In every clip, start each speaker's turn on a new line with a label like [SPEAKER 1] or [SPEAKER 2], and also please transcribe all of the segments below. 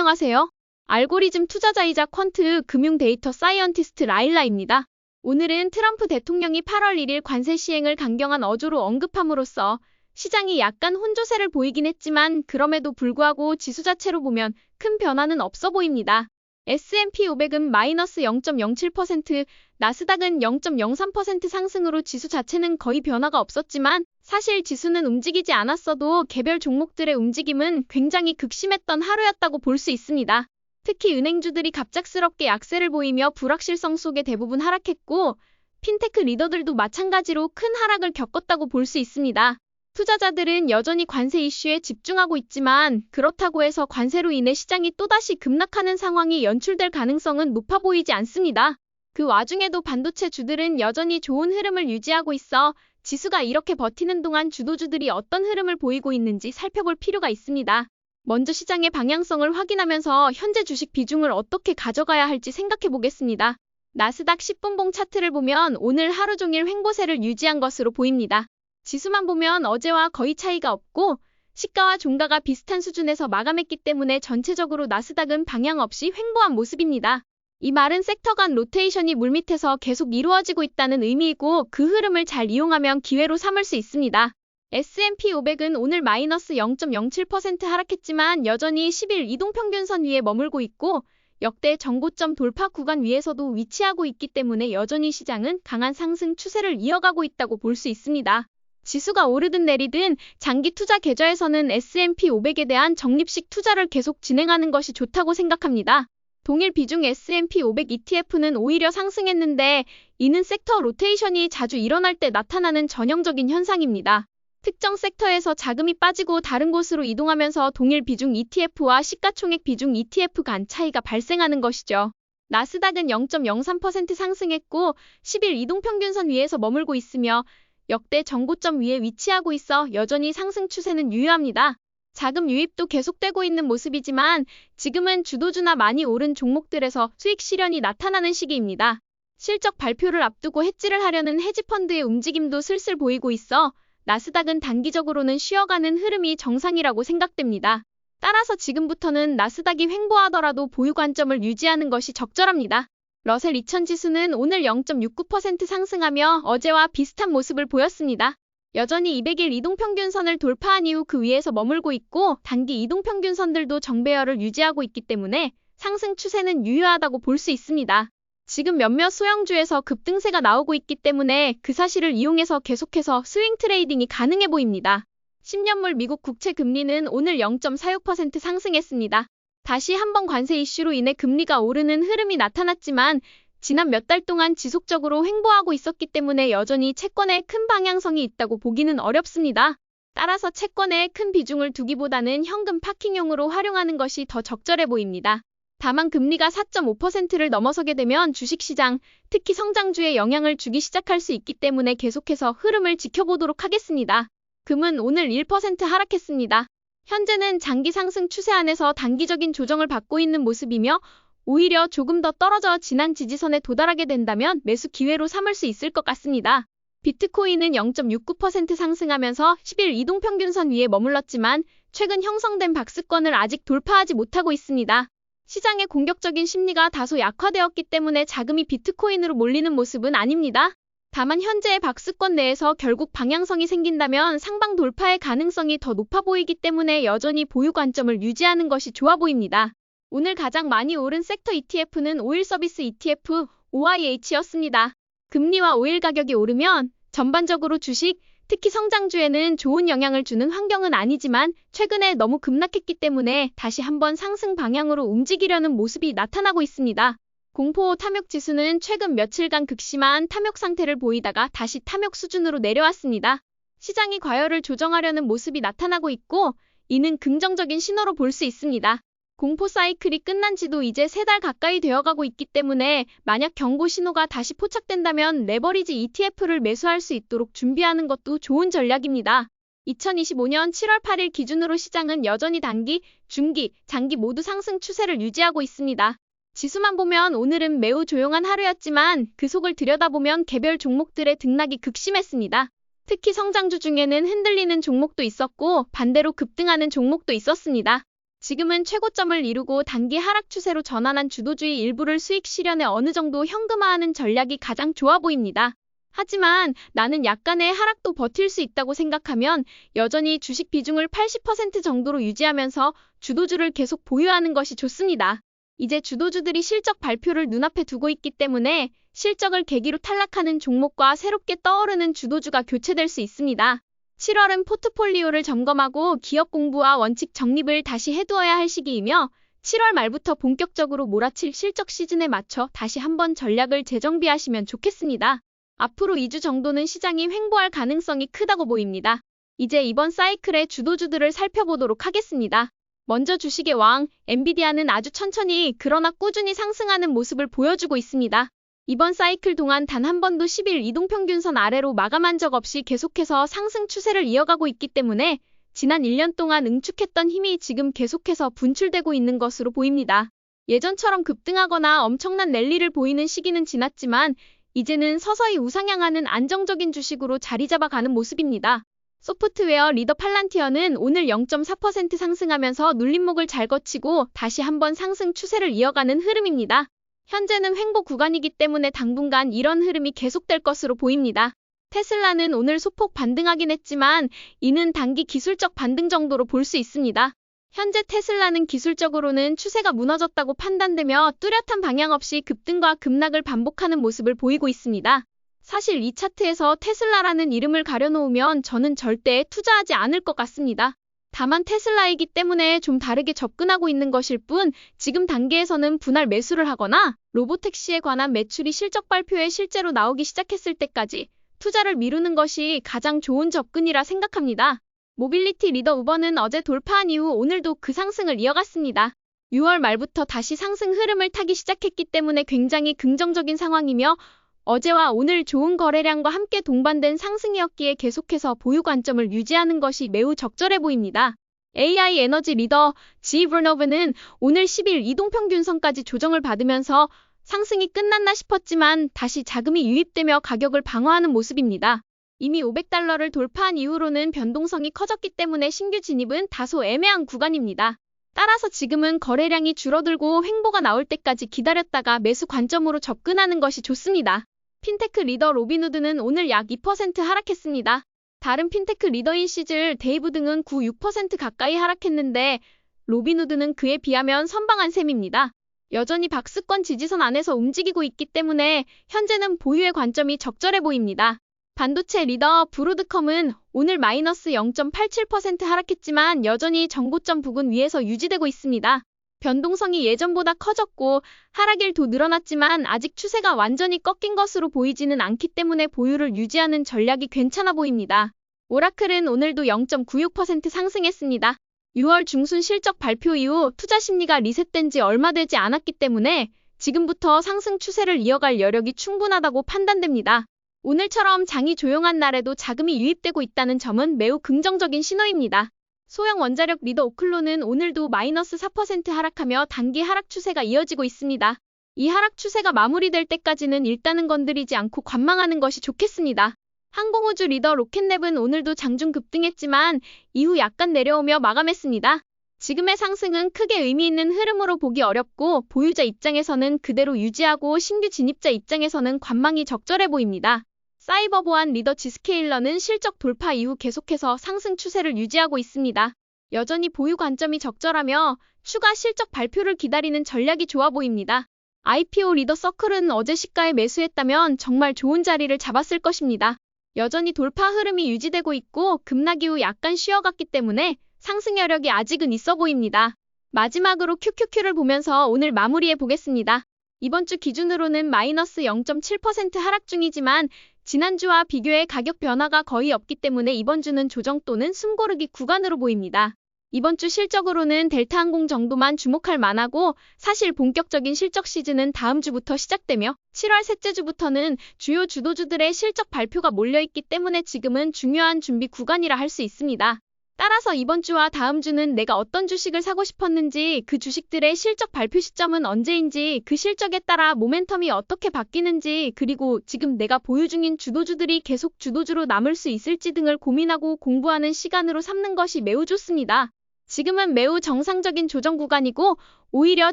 [SPEAKER 1] 안녕하세요. 알고리즘 투자자이자 퀀트 금융 데이터 사이언티스트 라일라입니다. 오늘은 트럼프 대통령이 8월 1일 관세 시행을 강경한 어조로 언급함으로써 시장이 약간 혼조세를 보이긴 했지만 그럼에도 불구하고 지수 자체로 보면 큰 변화는 없어 보입니다. S&P 500은 마이너스 0.07%, 나스닥은 0.03% 상승으로 지수 자체는 거의 변화가 없었지만 사실 지수는 움직이지 않았어도 개별 종목들의 움직임은 굉장히 극심했던 하루였다고 볼 수 있습니다. 특히 은행주들이 갑작스럽게 약세를 보이며 불확실성 속에 대부분 하락했고 핀테크 리더들도 마찬가지로 큰 하락을 겪었다고 볼 수 있습니다. 투자자들은 여전히 관세 이슈에 집중하고 있지만 그렇다고 해서 관세로 인해 시장이 또다시 급락하는 상황이 연출될 가능성은 높아 보이지 않습니다. 그 와중에도 반도체 주들은 여전히 좋은 흐름을 유지하고 있어 지수가 이렇게 버티는 동안 주도주들이 어떤 흐름을 보이고 있는지 살펴볼 필요가 있습니다. 먼저 시장의 방향성을 확인하면서 현재 주식 비중을 어떻게 가져가야 할지 생각해 보겠습니다. 나스닥 10분봉 차트를 보면 오늘 하루 종일 횡보세를 유지한 것으로 보입니다. 지수만 보면 어제와 거의 차이가 없고 시가와 종가가 비슷한 수준에서 마감했기 때문에 전체적으로 나스닥은 방향 없이 횡보한 모습입니다. 이 말은 섹터 간 로테이션이 물밑에서 계속 이루어지고 있다는 의미이고 그 흐름을 잘 이용하면 기회로 삼을 수 있습니다. S&P 500은 오늘 마이너스 0.07% 하락했지만 여전히 10일 이동평균선 위에 머물고 있고 역대 정고점 돌파 구간 위에서도 위치하고 있기 때문에 여전히 시장은 강한 상승 추세를 이어가고 있다고 볼 수 있습니다. 지수가 오르든 내리든 장기 투자 계좌에서는 S&P 500에 대한 적립식 투자를 계속 진행하는 것이 좋다고 생각합니다. 동일 비중 S&P 500 ETF는 오히려 상승했는데 이는 섹터 로테이션이 자주 일어날 때 나타나는 전형적인 현상입니다. 특정 섹터에서 자금이 빠지고 다른 곳으로 이동하면서 동일 비중 ETF와 시가총액 비중 ETF 간 차이가 발생하는 것이죠. 나스닥은 0.03% 상승했고 10일 이동평균선 위에서 머물고 있으며 역대 정고점 위에 위치하고 있어 여전히 상승 추세는 유효합니다. 자금 유입도 계속되고 있는 모습이지만 지금은 주도주나 많이 오른 종목들에서 수익 실현이 나타나는 시기입니다. 실적 발표를 앞두고 해지를 하려는 헤지펀드의 움직임도 슬슬 보이고 있어 나스닥은 단기적으로는 쉬어가는 흐름이 정상이라고 생각됩니다. 따라서 지금부터는 나스닥이 횡보하더라도 보유 관점을 유지하는 것이 적절합니다. 러셀 2000 지수는 오늘 0.69% 상승하며 어제와 비슷한 모습을 보였습니다. 여전히 200일 이동평균선을 돌파한 이후 그 위에서 머물고 있고 단기 이동평균선들도 정배열을 유지하고 있기 때문에 상승 추세는 유효하다고 볼 수 있습니다. 지금 몇몇 소형주에서 급등세가 나오고 있기 때문에 그 사실을 이용해서 계속해서 스윙 트레이딩이 가능해 보입니다. 10년물 미국 국채 금리는 오늘 0.46% 상승했습니다. 다시 한번 관세 이슈로 인해 금리가 오르는 흐름이 나타났지만 지난 몇 달 동안 지속적으로 횡보하고 있었기 때문에 여전히 채권에 큰 방향성이 있다고 보기는 어렵습니다. 따라서 채권에 큰 비중을 두기보다는 현금 파킹용으로 활용하는 것이 더 적절해 보입니다. 다만 금리가 4.5%를 넘어서게 되면 주식시장, 특히 성장주에 영향을 주기 시작할 수 있기 때문에 계속해서 흐름을 지켜보도록 하겠습니다. 금은 오늘 1% 하락했습니다. 현재는 장기 상승 추세 안에서 단기적인 조정을 받고 있는 모습이며 오히려 조금 더 떨어져 지난 지지선에 도달하게 된다면 매수 기회로 삼을 수 있을 것 같습니다. 비트코인은 0.69% 상승하면서 10일 이동평균선 위에 머물렀지만 최근 형성된 박스권을 아직 돌파하지 못하고 있습니다. 시장의 공격적인 심리가 다소 약화되었기 때문에 자금이 비트코인으로 몰리는 모습은 아닙니다. 다만 현재의 박스권 내에서 결국 방향성이 생긴다면 상방 돌파의 가능성이 더 높아 보이기 때문에 여전히 보유 관점을 유지하는 것이 좋아 보입니다. 오늘 가장 많이 오른 섹터 ETF는 오일 서비스 ETF OIH였습니다. 금리와 오일 가격이 오르면 전반적으로 주식, 특히 성장주에는 좋은 영향을 주는 환경은 아니지만 최근에 너무 급락했기 때문에 다시 한번 상승 방향으로 움직이려는 모습이 나타나고 있습니다. 공포 탐욕 지수는 최근 며칠간 극심한 탐욕 상태를 보이다가 다시 탐욕 수준으로 내려왔습니다. 시장이 과열을 조정하려는 모습이 나타나고 있고 이는 긍정적인 신호로 볼 수 있습니다. 공포 사이클이 끝난 지도 이제 3달 가까이 되어가고 있기 때문에 만약 경고 신호가 다시 포착된다면 레버리지 ETF를 매수할 수 있도록 준비하는 것도 좋은 전략입니다. 2025년 7월 8일 기준으로 시장은 여전히 단기, 중기, 장기 모두 상승 추세를 유지하고 있습니다. 지수만 보면 오늘은 매우 조용한 하루였지만 그 속을 들여다보면 개별 종목들의 등락이 극심했습니다. 특히 성장주 중에는 흔들리는 종목도 있었고 반대로 급등하는 종목도 있었습니다. 지금은 최고점을 이루고 단기 하락 추세로 전환한 주도주의 일부를 수익 실현에 어느 정도 현금화하는 전략이 가장 좋아 보입니다. 하지만 나는 약간의 하락도 버틸 수 있다고 생각하면 여전히 주식 비중을 80% 정도로 유지하면서 주도주를 계속 보유하는 것이 좋습니다. 이제 주도주들이 실적 발표를 눈앞에 두고 있기 때문에 실적을 계기로 탈락하는 종목과 새롭게 떠오르는 주도주가 교체될 수 있습니다. 7월은 포트폴리오를 점검하고 기업 공부와 원칙 정립을 다시 해두어야 할 시기이며 7월 말부터 본격적으로 몰아칠 실적 시즌에 맞춰 다시 한번 전략을 재정비하시면 좋겠습니다. 앞으로 2주 정도는 시장이 횡보할 가능성이 크다고 보입니다. 이제 이번 사이클의 주도주들을 살펴보도록 하겠습니다. 먼저 주식의 왕, 엔비디아는 아주 천천히 그러나 꾸준히 상승하는 모습을 보여주고 있습니다. 이번 사이클 동안 단 한 번도 10일 이동평균선 아래로 마감한 적 없이 계속해서 상승 추세를 이어가고 있기 때문에 지난 1년 동안 응축했던 힘이 지금 계속해서 분출되고 있는 것으로 보입니다. 예전처럼 급등하거나 엄청난 랠리를 보이는 시기는 지났지만 이제는 서서히 우상향하는 안정적인 주식으로 자리 잡아가는 모습입니다. 소프트웨어 리더 팔란티어는 오늘 0.4% 상승하면서 눌림목을 잘 거치고 다시 한번 상승 추세를 이어가는 흐름입니다. 현재는 횡보 구간이기 때문에 당분간 이런 흐름이 계속될 것으로 보입니다. 테슬라는 오늘 소폭 반등하긴 했지만 이는 단기 기술적 반등 정도로 볼 수 있습니다. 현재 테슬라는 기술적으로는 추세가 무너졌다고 판단되며 뚜렷한 방향 없이 급등과 급락을 반복하는 모습을 보이고 있습니다. 사실 이 차트에서 테슬라라는 이름을 가려놓으면 저는 절대 투자하지 않을 것 같습니다. 다만 테슬라이기 때문에 좀 다르게 접근하고 있는 것일 뿐 지금 단계에서는 분할 매수를 하거나 로보택시에 관한 매출이 실적 발표에 실제로 나오기 시작했을 때까지 투자를 미루는 것이 가장 좋은 접근이라 생각합니다. 모빌리티 리더 우버는 어제 돌파한 이후 오늘도 그 상승을 이어갔습니다. 6월 말부터 다시 상승 흐름을 타기 시작했기 때문에 굉장히 긍정적인 상황이며 어제와 오늘 좋은 거래량과 함께 동반된 상승이었기에 계속해서 보유 관점을 유지하는 것이 매우 적절해 보입니다. AI 에너지 리더 G 버너브는 오늘 10일 이동평균선까지 조정을 받으면서 상승이 끝났나 싶었지만 다시 자금이 유입되며 가격을 방어하는 모습입니다. 이미 $500를 돌파한 이후로는 변동성이 커졌기 때문에 신규 진입은 다소 애매한 구간입니다. 따라서 지금은 거래량이 줄어들고 횡보가 나올 때까지 기다렸다가 매수 관점으로 접근하는 것이 좋습니다. 핀테크 리더 로빈후드는 오늘 약 2% 하락했습니다. 다른 핀테크 리더인 시즐, 데이브 등은 9, 6% 가까이 하락했는데 로빈후드는 그에 비하면 선방한 셈입니다. 여전히 박스권 지지선 안에서 움직이고 있기 때문에 현재는 보유의 관점이 적절해 보입니다. 반도체 리더 브로드컴은 오늘 마이너스 0.87% 하락했지만 여전히 정고점 부근 위에서 유지되고 있습니다. 변동성이 예전보다 커졌고 하락일도 늘어났지만 아직 추세가 완전히 꺾인 것으로 보이지는 않기 때문에 보유를 유지하는 전략이 괜찮아 보입니다. 오라클은 오늘도 0.96% 상승했습니다. 6월 중순 실적 발표 이후 투자 심리가 리셋된 지 얼마 되지 않았기 때문에 지금부터 상승 추세를 이어갈 여력이 충분하다고 판단됩니다. 오늘처럼 장이 조용한 날에도 자금이 유입되고 있다는 점은 매우 긍정적인 신호입니다. 소형 원자력 리더 오클론은 오늘도 마이너스 4% 하락하며 단기 하락 추세가 이어지고 있습니다. 이 하락 추세가 마무리될 때까지는 일단은 건드리지 않고 관망하는 것이 좋겠습니다. 항공우주 리더 로켓랩은 오늘도 장중 급등했지만 이후 약간 내려오며 마감했습니다. 지금의 상승은 크게 의미 있는 흐름으로 보기 어렵고 보유자 입장에서는 그대로 유지하고 신규 진입자 입장에서는 관망이 적절해 보입니다. 사이버 보안 리더 지스케일러는 실적 돌파 이후 계속해서 상승 추세를 유지하고 있습니다. 여전히 보유 관점이 적절하며 추가 실적 발표를 기다리는 전략이 좋아 보입니다. IPO 리더 서클은 어제 시가에 매수했다면 정말 좋은 자리를 잡았을 것입니다. 여전히 돌파 흐름이 유지되고 있고 급락 이후 약간 쉬어갔기 때문에 상승 여력이 아직은 있어 보입니다. 마지막으로 QQQ를 보면서 오늘 마무리해 보겠습니다. 이번 주 기준으로는 마이너스 0.7% 하락 중이지만 지난주와 비교해 가격 변화가 거의 없기 때문에 이번 주는 조정 또는 숨고르기 구간으로 보입니다. 이번 주 실적으로는 델타항공 정도만 주목할 만하고 사실 본격적인 실적 시즌은 다음 주부터 시작되며 7월 셋째 주부터는 주요 주도주들의 실적 발표가 몰려있기 때문에 지금은 중요한 준비 구간이라 할 수 있습니다. 따라서 이번 주와 다음 주는 내가 어떤 주식을 사고 싶었는지, 그 주식들의 실적 발표 시점은 언제인지, 그 실적에 따라 모멘텀이 어떻게 바뀌는지, 그리고 지금 내가 보유 중인 주도주들이 계속 주도주로 남을 수 있을지 등을 고민하고 공부하는 시간으로 삼는 것이 매우 좋습니다. 지금은 매우 정상적인 조정 구간이고 오히려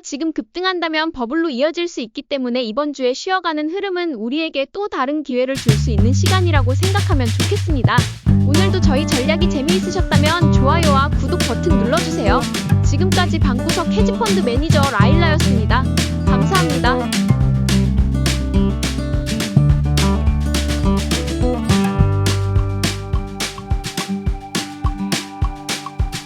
[SPEAKER 1] 지금 급등한다면 버블로 이어질 수 있기 때문에 이번 주에 쉬어가는 흐름은 우리에게 또 다른 기회를 줄 수 있는 시간이라고 생각하면 좋겠습니다. 오늘도 저희 전략이 재미있으셨다면 좋아요와 구독 버튼 눌러주세요. 지금까지 방구석 헤지펀드 매니저 라일라였습니다. 감사합니다.